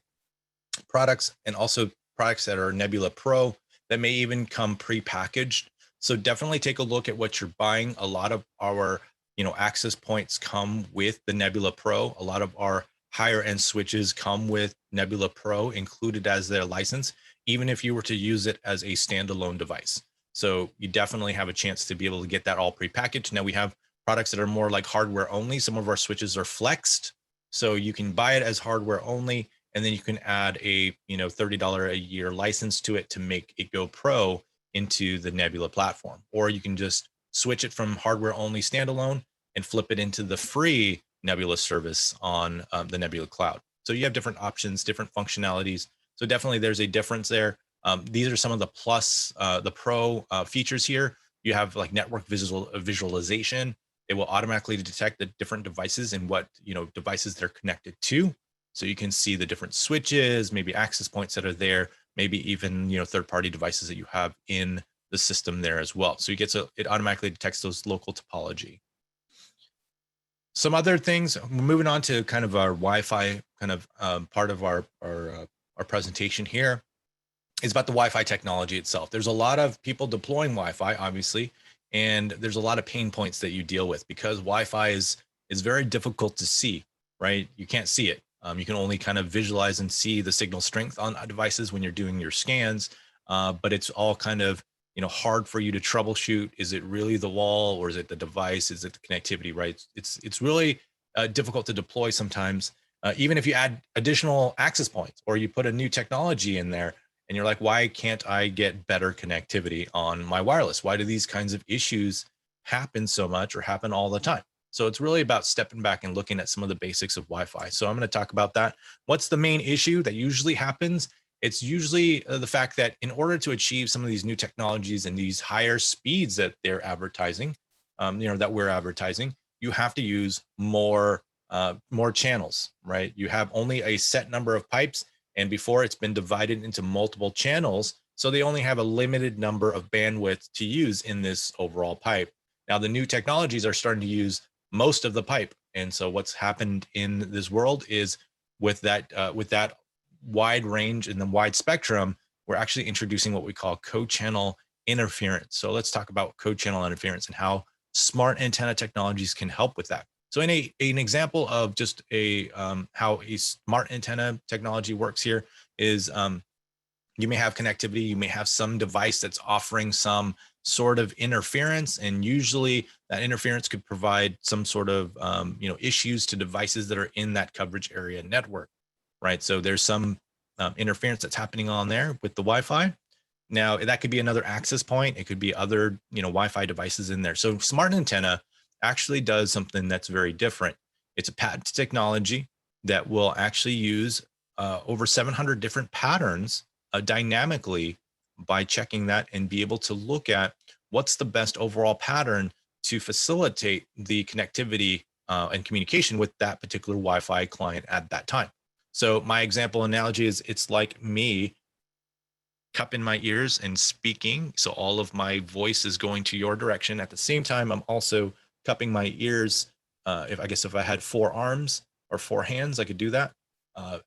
S1: products, and also products that are Nebula Pro that may even come pre-packaged. So definitely take a look at what you're buying. A lot of our access points come with the Nebula Pro. A lot of our higher end switches come with Nebula Pro included as their license, even if you were to use it as a standalone device. So you definitely have a chance to be able to get that all prepackaged. Now we have products that are more like hardware only. Some of our switches are flexed, so you can buy it as hardware only, and then you can add a $30 a year license to it to make it go pro into the Nebula platform. Or you can just switch it from hardware only standalone and flip it into the free Nebula service on the Nebula Cloud. So you have different options, different functionalities. So definitely there's a difference there. These are some of the plus, the pro features here. You have like network visualization. It will automatically detect the different devices and what devices they're connected to. So you can see the different switches, maybe access points that are there, maybe even third-party devices that you have in the system there as well. So it automatically detects those local topology. Some other things, moving on to kind of our Wi-Fi kind of part of our presentation here, is about the Wi-Fi technology itself. There's a lot of people deploying Wi-Fi, obviously, and there's a lot of pain points that you deal with because Wi-Fi is very difficult to see, right? You can't see it. You can only kind of visualize and see the signal strength on devices when you're doing your scans, but it's all kind of hard for you to troubleshoot. Is it really the wall, or is it the device? Is it the connectivity, right? It's really difficult to deploy sometimes, even if you add additional access points or you put a new technology in there and you're like, why can't I get better connectivity on my wireless? Why do these kinds of issues happen so much or happen all the time? So it's really about stepping back and looking at some of the basics of Wi-Fi. So I'm going to talk about that. What's the main issue that usually happens? It's usually the fact that in order to achieve some of these new technologies and these higher speeds that they're advertising, that we're advertising, you have to use more channels, right? You have only a set number of pipes, and before it's been divided into multiple channels, so they only have a limited number of bandwidth to use in this overall pipe. Now the new technologies are starting to use most of the pipe, and so what's happened in this world is with that wide range and the wide spectrum, we're actually introducing what we call co-channel interference. So let's talk about co-channel interference and how smart antenna technologies can help with that. So in an example of just how a smart antenna technology works here is you may have connectivity, you may have some device that's offering some sort of interference, and usually that interference could provide some sort of issues to devices that are in that coverage area network, right? So there's some interference that's happening on there with the Wi-Fi. Now that could be another access point. It could be other Wi-Fi devices in there. So smart antenna actually does something that's very different. It's a patented technology that will actually use over 700 different patterns dynamically by checking that and be able to look at what's the best overall pattern to facilitate the connectivity and communication with that particular Wi-Fi client at that time. So my example analogy is it's like me cupping my ears and speaking. So all of my voice is going to your direction. At the same time, I'm also cupping my ears. If I had 4 arms or 4 hands, I could do that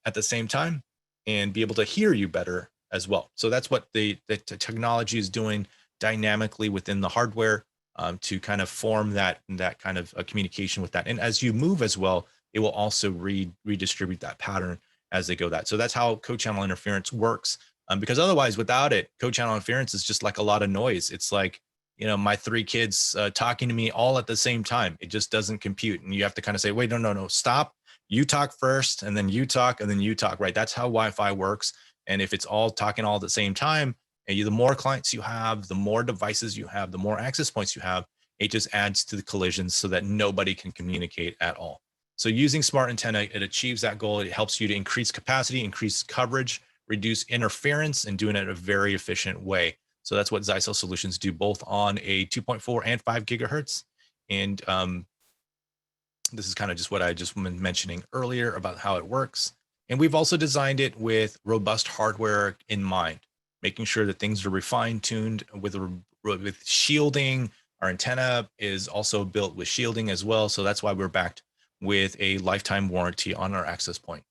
S1: at the same time and be able to hear you better as well. So that's what the technology is doing dynamically within the hardware to kind of form that kind of communication with that. And as you move as well, it will also redistribute that pattern as they go that. So that's how co-channel interference works. Because otherwise, without it, co-channel interference is just like a lot of noise. It's like, my 3 kids talking to me all at the same time. It just doesn't compute. And you have to kind of say, wait, no, stop. You talk first, and then you talk, and then you talk, right? That's how Wi-Fi works. And if it's all talking all at the same time, and the more clients you have, the more devices you have, the more access points you have, it just adds to the collisions so that nobody can communicate at all. So using smart antenna, it achieves that goal. It helps you to increase capacity, increase coverage, reduce interference, and doing it in a very efficient way. So that's what Zyxel solutions do, both on a 2.4 and 5 gigahertz. And this is kind of just what I just been mentioning earlier about how it works. And we've also designed it with robust hardware in mind, making sure that things are refined, tuned with shielding. Our antenna is also built with shielding as well. So that's why we're backed with a lifetime warranty on our access point.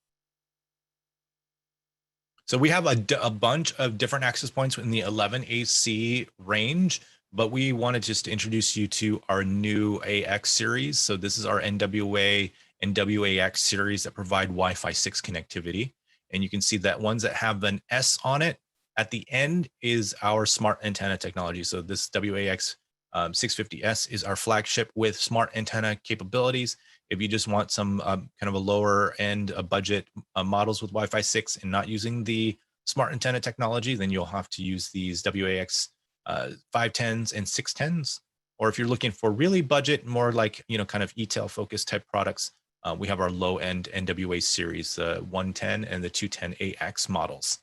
S1: So we have a bunch of different access points in the 11AC range, but we wanted just to introduce you to our new AX series. So this is our NWA and WAX series that provide Wi-Fi 6 connectivity. And you can see that ones that have an S on it at the end is our smart antenna technology. So this WAX 650S is our flagship with smart antenna capabilities. If you just want some kind of a lower end budget models with Wi-Fi 6 and not using the smart antenna technology, then you'll have to use these WAX 510s and 610s. Or if you're looking for really budget, more like, kind of e-tail focused type products, we have our low end NWA series, the 110 and the 210AX models.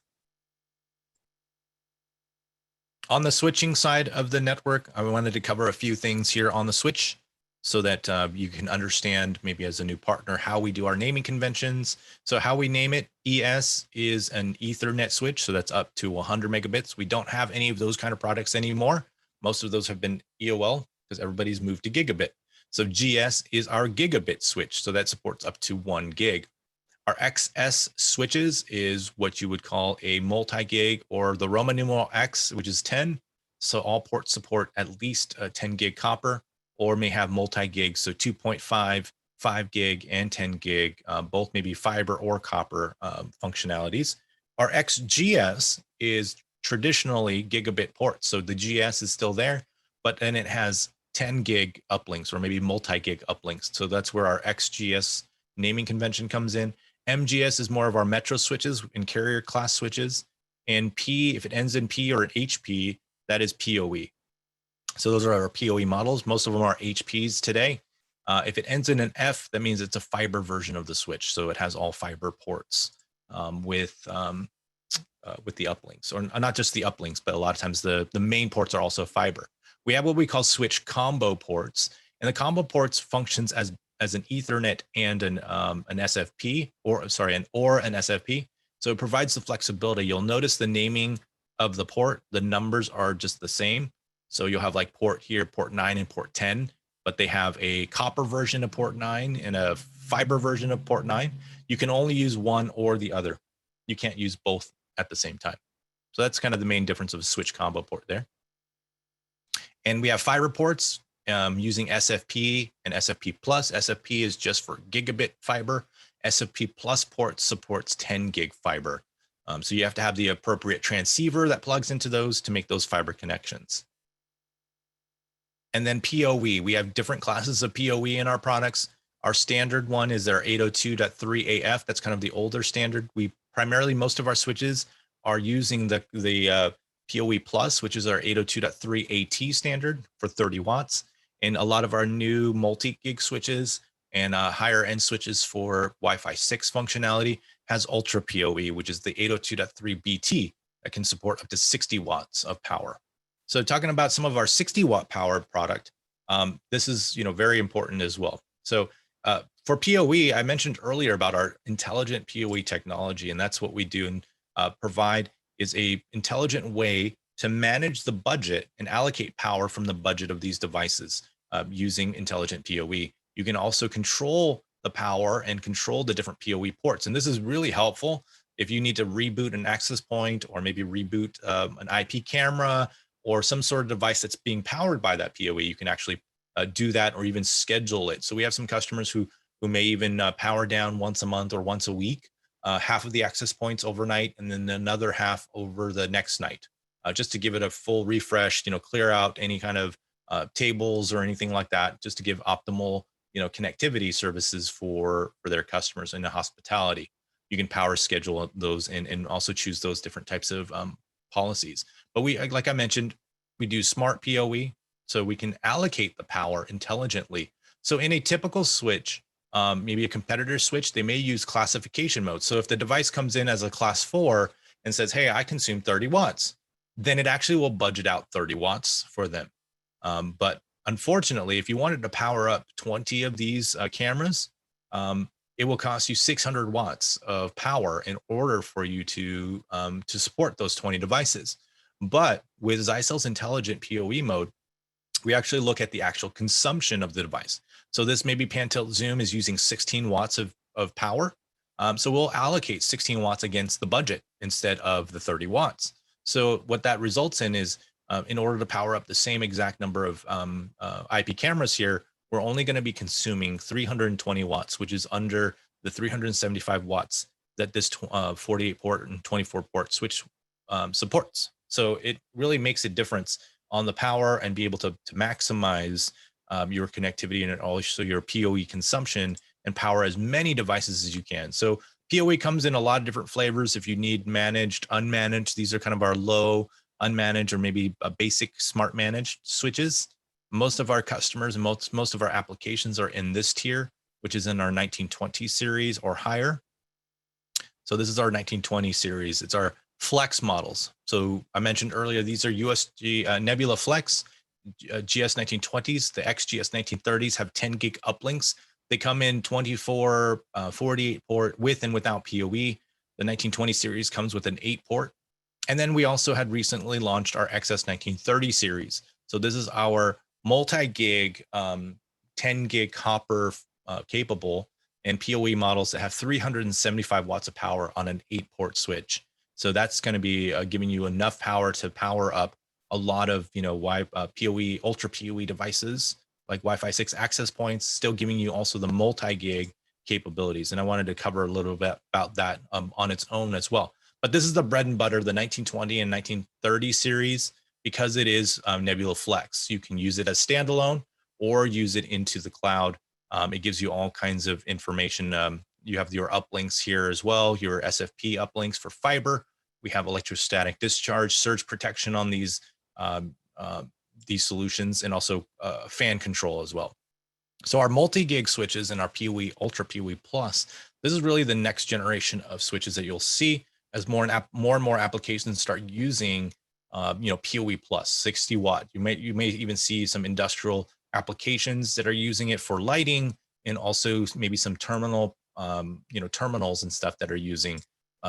S1: On the switching side of the network, I wanted to cover a few things here on the switch so that you can understand, maybe as a new partner, how we do our naming conventions. So how we name it, ES is an Ethernet switch, so that's up to 100 megabits. We don't have any of those kind of products anymore. Most of those have been EOL because everybody's moved to gigabit. So GS is our gigabit switch, so that supports up to 1 gig. Our XS switches is what you would call a multi-gig, or the Roman numeral X, which is 10. So all ports support at least 10 gig copper, or may have multi-gig, so 2.5, 5 gig, and 10 gig, both maybe fiber or copper functionalities. Our XGS is traditionally gigabit ports. So the GS is still there, but then it has 10 gig uplinks or maybe multi-gig uplinks. So that's where our XGS naming convention comes in. MGS is more of our metro switches and carrier class switches. And P, if it ends in P or an HP, that is PoE. So those are our PoE models. Most of them are HPs today. If it ends in an F, that means it's a fiber version of the switch. So it has all fiber ports with the uplinks, or not just the uplinks, but a lot of times the main ports are also fiber. We have what we call switch combo ports, and the combo ports functions as an Ethernet and an SFP, or an SFP. So it provides the flexibility. You'll notice the naming of the port, the numbers are just the same. So you'll have like port here, port 9 and port 10, but they have a copper version of port 9 and a fiber version of port 9. You can only use one or the other. You can't use both at the same time. So that's kind of the main difference of a switch combo port there. And we have fiber ports using SFP and SFP plus. SFP is just for gigabit fiber. SFP plus port supports 10 gig fiber. So you have to have the appropriate transceiver that plugs into those to make those fiber connections. And then PoE, we have different classes of PoE in our products. Our standard one is our 802.3AF. That's kind of the older standard. We primarily, most of our switches are using the PoE Plus, which is our 802.3AT standard for 30 watts. And a lot of our new multi-gig switches and higher end switches for Wi-Fi 6 functionality has Ultra PoE, which is the 802.3BT that can support up to 60 watts of power. So talking about some of our 60 watt power product, this is very important as well. So for PoE, I mentioned earlier about our intelligent PoE technology, and that's what we do and provide. is a intelligent way to manage the budget and allocate power from the budget of these devices using intelligent PoE. You can also control the power and control the different PoE ports. And this is really helpful if you need to reboot an access point or maybe reboot an IP camera or some sort of device that's being powered by that PoE. You can actually do that or even schedule it. So we have some customers who may even power down once a month or once a week, half of the access points overnight, and then another half over the next night, just to give it a full refresh, clear out any kind of tables or anything like that, just to give optimal, connectivity services for their customers in the hospitality. You can power schedule those and also choose those different types of policies. But like I mentioned, we do smart PoE, so we can allocate the power intelligently. So in a typical switch, maybe a competitor switch, they may use classification mode. So if the device comes in as a class 4 and says, hey, I consume 30 watts, then it actually will budget out 30 watts for them. But unfortunately, if you wanted to power up 20 of these cameras, it will cost you 600 watts of power in order for you to support those 20 devices. But with Zyxel's intelligent PoE mode, we actually look at the actual consumption of the device. So this maybe pan tilt zoom is using 16 watts of power. So we'll allocate 16 watts against the budget instead of the 30 watts. So what that results in is in order to power up the same exact number of IP cameras here, we're only going to be consuming 320 watts, which is under the 375 watts that this 48 port and 24 port switch supports. So it really makes a difference on the power and be able to maximize your connectivity and also your PoE consumption and power as many devices as you can. So PoE comes in a lot of different flavors. If you need managed, unmanaged, these are kind of our low, unmanaged, or maybe a basic smart managed switches. Most of our customers and most of our applications are in this tier, which is in our 1920 series or higher. So this is our 1920 series. It's our Flex models. So I mentioned earlier, these are USG Nebula Flex GS 1920s. The XGS 1930s have 10 gig uplinks. They come in 24, 48 port with and without PoE. The 1920 series comes with an 8 port. And then we also had recently launched our XS 1930 series. So this is our multi-gig, 10 gig copper capable and PoE models that have 375 watts of power on an 8 port switch. So that's going to be giving you enough power to power up a lot of, PoE, ultra PoE devices like Wi-Fi 6 access points, still giving you also the multi-gig capabilities. And I wanted to cover a little bit about that on its own as well. But this is the bread and butter, the 1920 and 1930 series, because it is Nebula Flex. You can use it as standalone or use it into the cloud. It gives you all kinds of information. You have your uplinks here as well, your SFP uplinks for fiber. We have electrostatic discharge, surge protection on these solutions, and also fan control as well. So our multi-gig switches and our PoE, Ultra PoE Plus, this is really the next generation of switches that you'll see as more and more applications start using, PoE Plus 60 watt. You may even see some industrial applications that are using it for lighting, and also maybe some terminals and stuff that are using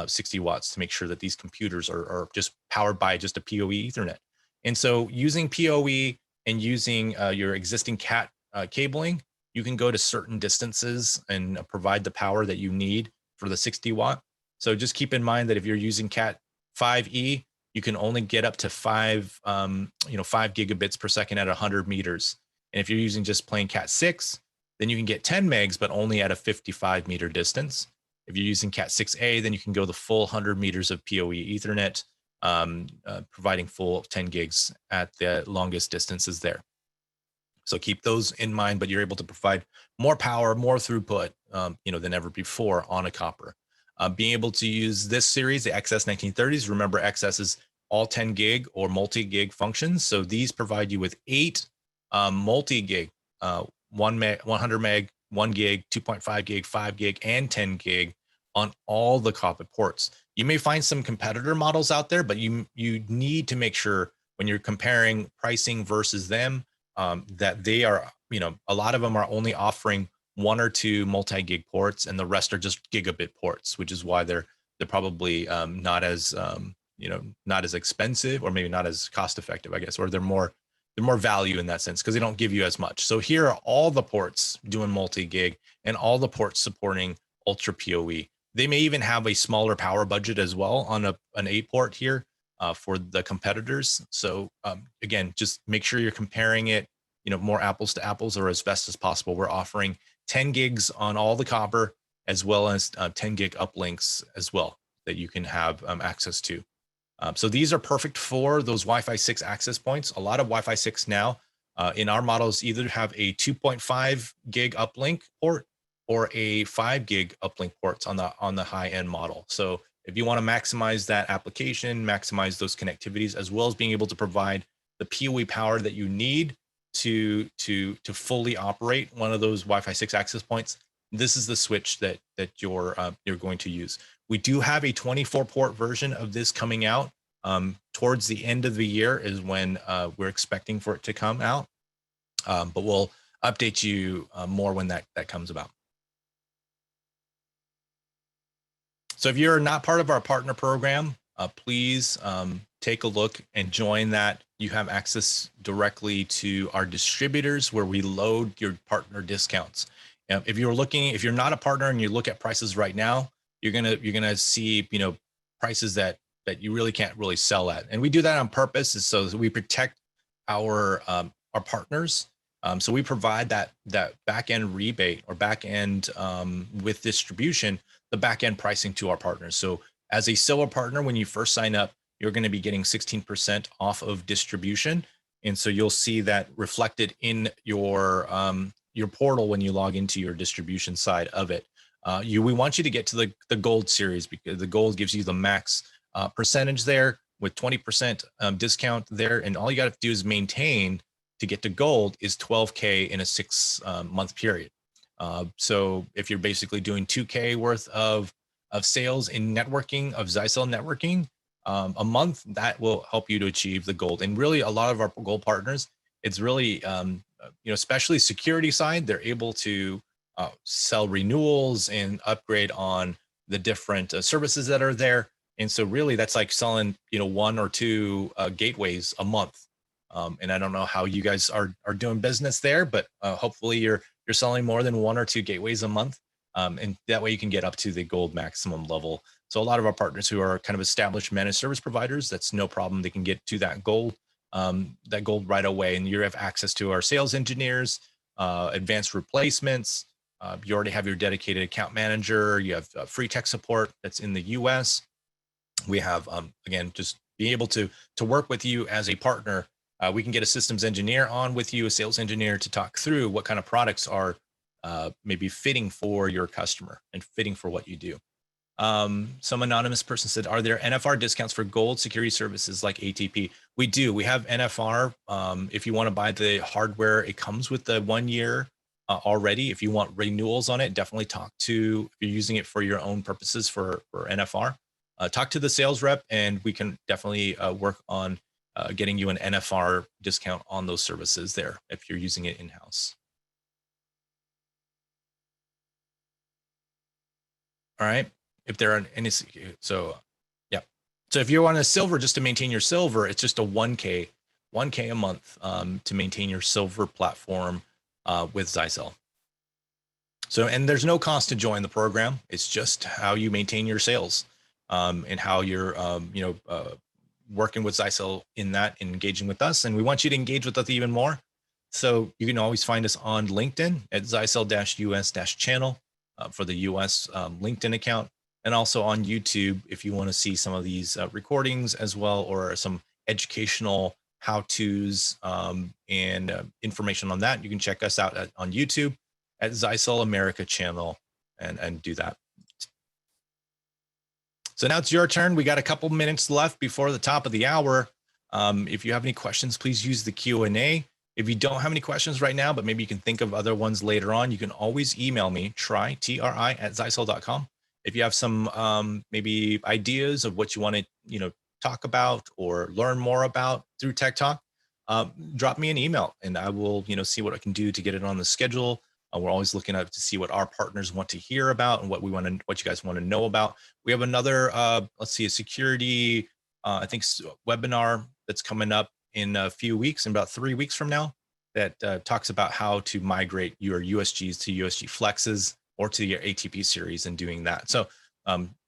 S1: 60 watts to make sure that these computers are just powered by just a PoE Ethernet. And so using PoE and using your existing CAT cabling, you can go to certain distances and provide the power that you need for the 60 watt. So just keep in mind that if you're using CAT 5E, you can only get up to 5 gigabits per second at 100 meters. And if you're using just plain CAT 6, then you can get 10 megs, but only at a 55 meter distance. If you're using CAT 6A, then you can go the full 100 meters of PoE Ethernet, providing full 10 gigs at the longest distances there. So keep those in mind, but you're able to provide more power, more throughput, than ever before on a copper. Being able to use this series, the XS 1930s, remember XS is all 10 gig or multi-gig functions. So these provide you with 8 multi-gig, 100 meg, 1 gig, 2.5 gig, 5 gig, and 10 gig on all the copper ports. You may find some competitor models out there, but you need to make sure when you're comparing pricing versus them, that they are, a lot of them are only offering 1 or 2 multi-gig ports, and the rest are just gigabit ports, which is why they're probably not as not as expensive, or maybe not as cost effective, I guess, or they're more value in that sense because they don't give you as much. So here are all the ports doing multi-gig and all the ports supporting ultra PoE. They may even have a smaller power budget as well on an 8-port here for the competitors. So again, just make sure you're comparing it, more apples to apples, or as best as possible. We're offering 10 gigs on all the copper, as well as 10 gig uplinks as well that you can have access to. So these are perfect for those Wi-Fi 6 access points. A lot of Wi-Fi 6 now in our models either have a 2.5 gig uplink port or a 5 gig uplink ports on the high end model. So if you want to maximize that application, maximize those connectivities, as well as being able to provide the PoE power that you need to fully operate one of those Wi-Fi 6 access points, this is the switch that you're going to use. We do have a 24-port version of this coming out. Towards the end of the year is when we're expecting for it to come out, but we'll update you more when that comes about. So if you're not part of our partner program, please take a look and join that. You have access directly to our distributors where we load your partner discounts. If you're not a partner and you look at prices right now, you're gonna see prices that you really can't really sell at, and we do that on purpose, is so that we protect our partners. So we provide that back end rebate or back end with distribution, the back end pricing to our partners. So as a silver partner, when you first sign up, you're going to be getting 16% off of distribution, and so you'll see that reflected in your portal when you log into your distribution side of it. We want you to get to the gold series, because the gold gives you the max percentage there with 20% discount there, and all you got to do is maintain to get to gold is 12K in a 6-month period. So if you're basically doing 2K worth of sales in networking, of Zyxel networking a month, that will help you to achieve the gold. And really, a lot of our gold partners, it's really especially security side, they're able to sell renewals and upgrade on the different services that are there. And so really that's like selling, 1 or 2 gateways a month. And I don't know how you guys are doing business there, but hopefully you're selling more than 1 or 2 gateways a month. And that way you can get up to the gold maximum level. So a lot of our partners who are kind of established managed service providers, that's no problem. They can get to that gold right away. And you have access to our sales engineers, advanced replacements. You already have your dedicated account manager. You have free tech support that's in the US. We have, again, just being able to work with you as a partner. We can get a systems engineer on with you, a sales engineer, to talk through what kind of products are maybe fitting for your customer and fitting for what you do. Some anonymous person said, are there NFR discounts for gold security services like ATP? We do. We have NFR. If you want to buy the hardware, it comes with the 1 year already. If you want renewals on it, definitely talk to, if you're using it for your own purposes for NFR, talk to the sales rep, and we can definitely work on getting you an NFR discount on those services there if you're using it in-house. All right. If there are any, so yeah. So if you want a silver, just to maintain your silver, it's just a 1K a month to maintain your silver platform with Zyxel. So, and there's no cost to join the program. It's just how you maintain your sales and how you're, working with Zyxel in that, and engaging with us. And we want you to engage with us even more. So you can always find us on LinkedIn at Zyxel-US-channel for the US LinkedIn account, and also on YouTube if you want to see some of these recordings as well, or some educational how-tos and information on that. You can check us out on YouTube at Zyxel America channel and do that. So now it's your turn. We got a couple minutes left before the top of the hour. If you have any questions, please use the Q&A. If you don't have any questions right now, but maybe you can think of other ones later on, you can always email me, tri@zyxel.com. If you have some maybe ideas of what you want to talk about or learn more about through Tech Talk, drop me an email and I will see what I can do to get it on the schedule. We're always looking up to see what our partners want to hear about and what you guys want to know about. We have another, let's see, a security I think webinar that's coming up in a few weeks, in about 3 weeks from now, that talks about how to migrate your USGs to USG Flexes or to your ATP series and doing that. So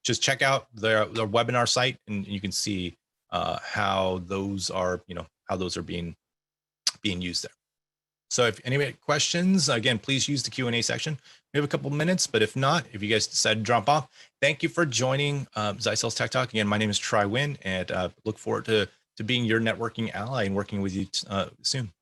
S1: just check out their webinar site, and you can see how those are, how those are being used there. So if any questions, again, please use the Q&A section. We have a couple minutes, but if not, if you guys decide to drop off, thank you for joining Zyxel's Tech Talk. Again, my name is Tri Wynn, and look forward to being your networking ally and working with you soon.